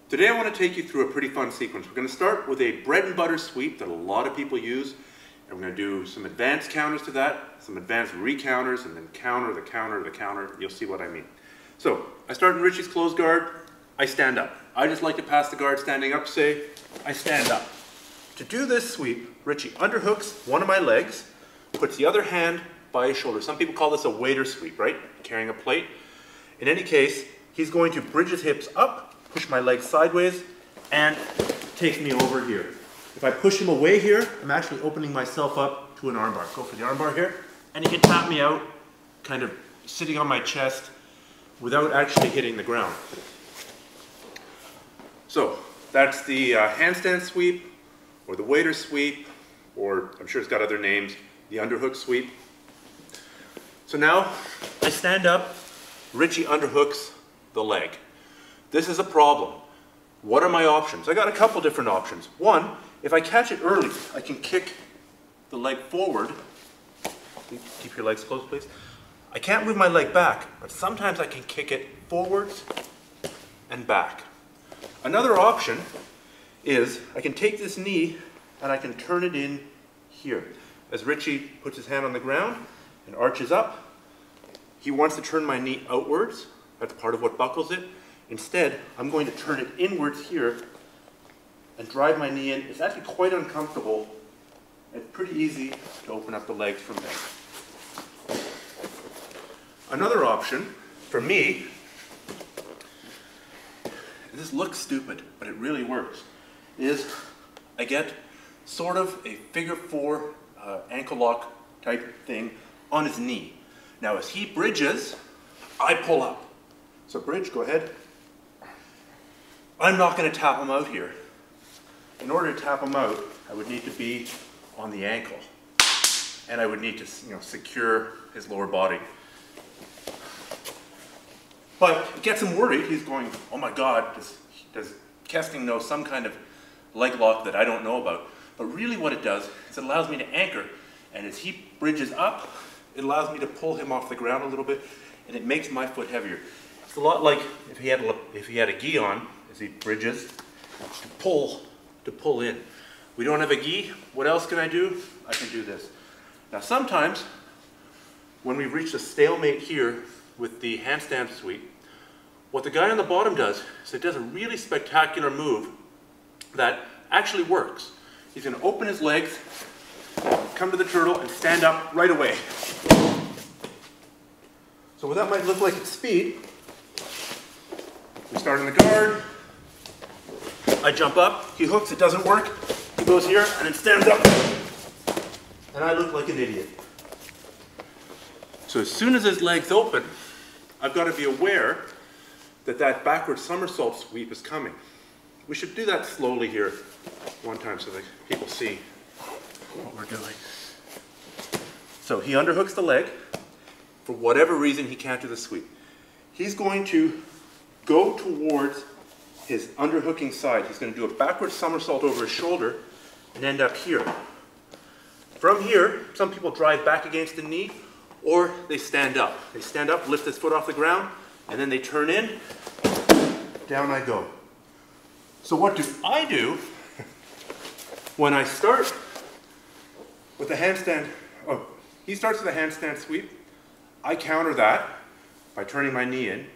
Today I want to take you through a pretty fun sequence. We're going to start with a bread and butter sweep that a lot of people use, and we're going to do some advanced counters to that, some advanced recounters, and then counter, the counter, the counter. You'll see what I mean. So I start in Richie's closed guard, I stand up. I just like to pass the guard standing up, say, I stand up. To do this sweep, Richie underhooks one of my legs, puts the other hand by his shoulder. Some people call this a waiter sweep, right? Carrying a plate. In any case, he's going to bridge his hips up, push my legs sideways, and take me over here. If I push him away here, I'm actually opening myself up to an armbar. Go for the armbar here, and he can tap me out, kind of sitting on my chest without actually hitting the ground. So that's the handstand sweep, or the waiter sweep, or I'm sure it's got other names, the underhook sweep. So now I stand up, Richie underhooks the leg. This is a problem. What are my options? I got a couple different options. One, if I catch it early, I can kick the leg forward. Keep your legs closed, please. I can't move my leg back, but sometimes I can kick it forwards and back. Another option is I can take this knee and I can turn it in here. As Richie puts his hand on the ground and arches up, he wants to turn my knee outwards. That's part of what buckles it. Instead, I'm going to turn it inwards here and drive my knee in. It's actually quite uncomfortable. It's pretty easy to open up the legs from there. Another option for me, this looks stupid, but it really works, is I get sort of a figure four ankle lock type thing on his knee. Now as he bridges, I pull up. So bridge, go ahead. I'm not going to tap him out here. In order to tap him out, I would need to be on the ankle. And I would need to, secure his lower body. But it gets him worried. He's going, oh my God, does Kesting know some kind of leg lock that I don't know about? But really what it does is it allows me to anchor. And as he bridges up, it allows me to pull him off the ground a little bit, and it makes my foot heavier. It's a lot like if he had a gi on, as he bridges, to pull in. We don't have a gi. What else can I do? I can do this. Now sometimes, when we've reached a stalemate here with the handstand sweep, what the guy on the bottom does is it does a really spectacular move that actually works. He's going to open his legs, come to the turtle, and stand up right away. So what that might look like at speed, we start in the guard, I jump up, he hooks, it doesn't work, he goes here and then stands up, and I look like an idiot. So as soon as his legs open, I've got to be aware that that backward somersault sweep is coming. We should do that slowly here one time so that people see what we're doing. So he underhooks the leg. For whatever reason, he can't do the sweep. He's going to go towards his underhooking side. He's going to do a backward somersault over his shoulder and end up here. From here, some people drive back against the knee, or they stand up. They stand up, lift his foot off the ground, and then they turn in. Down I go. So what do I do when I start with the handstand? Oh, he starts with a handstand sweep. I counter that by turning my knee in.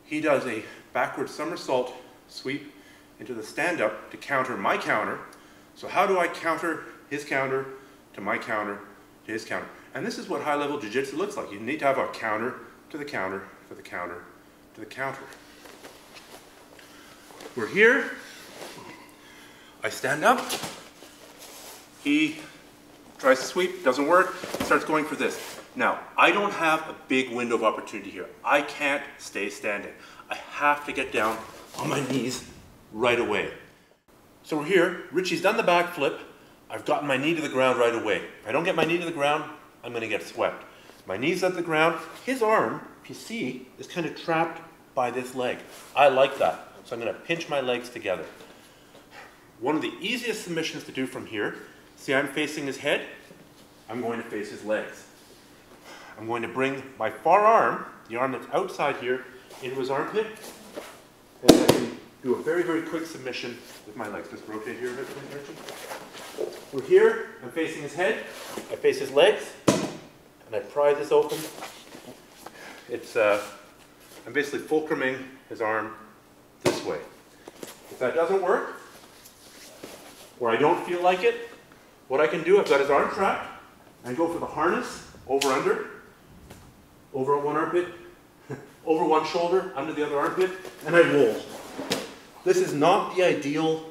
He does a backward somersault sweep into the stand-up to counter my counter. So how do I counter his counter to my counter to his counter? And this is what high-level jiu-jitsu looks like. You need to have a counter to the counter to the counter to the counter. We're here. I stand up. He tries to sweep, doesn't work, starts going for this. Now, I don't have a big window of opportunity here. I can't stay standing. I have to get down on my knees right away. So we're here, Richie's done the back flip. I've gotten my knee to the ground right away. If I don't get my knee to the ground, I'm going to get swept. My knee's at the ground. His arm, if you see, is kind of trapped by this leg. I like that. So I'm going to pinch my legs together. One of the easiest submissions to do from here, see I'm facing his head, I'm going to face his legs. I'm going to bring my far arm, the arm that's outside here, into his armpit, and I can do a very, very quick submission with my legs. Just rotate here a bit, We're here, I'm facing his head, I face his legs, and I pry this open. It's, I'm basically fulcruming his arm this way. If that doesn't work, or I don't feel like it, what I can do, I've got his arm trapped, I go for the harness, over under, over one armpit, over one shoulder, under the other armpit, and I roll. This is not the ideal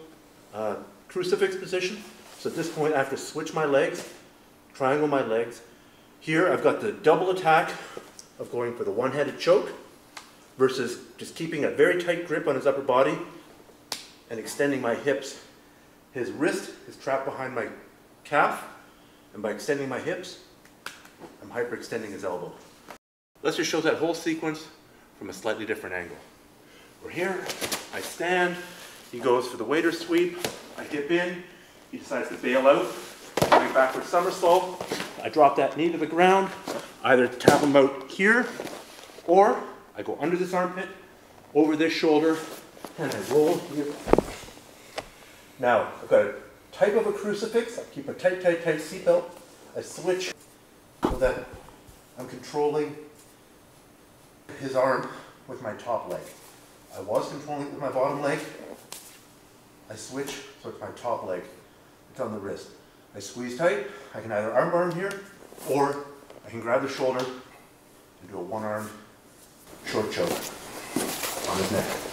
crucifix position, so at this point I have to switch my legs, triangle my legs. Here I've got the double attack of going for the one-handed choke versus just keeping a very tight grip on his upper body and extending my hips. His wrist is trapped behind my calf, and by extending my hips, I'm hyperextending his elbow. Let's just show that whole sequence from a slightly different angle. We're here, I stand, he goes for the waiter sweep, I dip in, he decides to bail out, I do a backward somersault, I drop that knee to the ground, either tap him out here, or I go under this armpit, over this shoulder, and I roll here. Now, I've got a type of a crucifix, I keep a tight, tight, tight seatbelt, I switch so that I'm controlling his arm with my top leg. I was controlling it with my bottom leg. I switch, so it's my top leg. It's on the wrist. I squeeze tight. I can either arm here, or I can grab the shoulder and do a one-armed short choke on his neck.